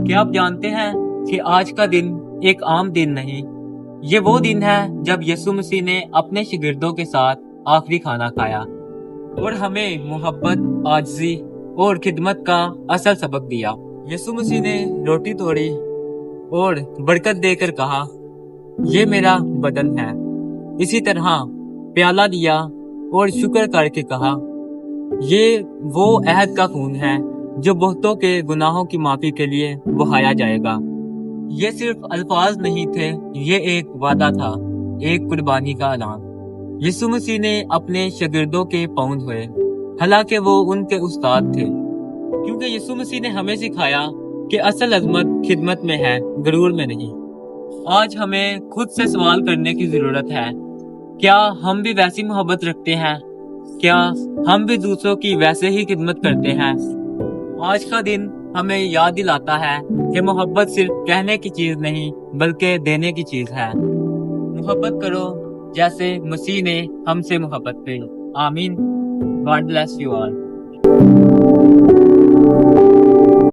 क्या आप जानते हैं कि आज का दिन एक आम दिन नहीं, ये वो दिन है जब यीशु मसीह ने अपने शागिर्दों के साथ आखिरी खाना खाया और हमें मोहब्बत, आजिज़ी और खिदमत का असल सबक दिया। यीशु मसीह ने रोटी तोड़ी और बरकत देकर कहा, ये मेरा बदन है। इसी तरह प्याला लिया और शुक्र करके कहा, ये वो अहद का खून है जो बहुतों के गुनाहों की माफी के लिए बहाया जाएगा। ये सिर्फ अल्फाज नहीं थे, ये एक वादा था, एक कुर्बानी का ऐलान। यीशु मसीह ने अपने शागिर्दों के पाँव धोए, हालांकि वो उनके उस्ताद थे, क्योंकि यीशु मसीह ने हमें सिखाया कि असल अजमत खिदमत में है, गरूर में नहीं। आज हमें खुद से सवाल करने की जरूरत है, क्या हम भी वैसी मोहब्बत रखते हैं? क्या हम भी दूसरों की वैसे ही खिदमत करते हैं? आज का दिन हमें याद दिलाता है कि मोहब्बत सिर्फ कहने की चीज नहीं, बल्कि देने की चीज है। मोहब्बत करो जैसे मसीह ने हमसे मोहब्बत की। आमीन। God bless you all.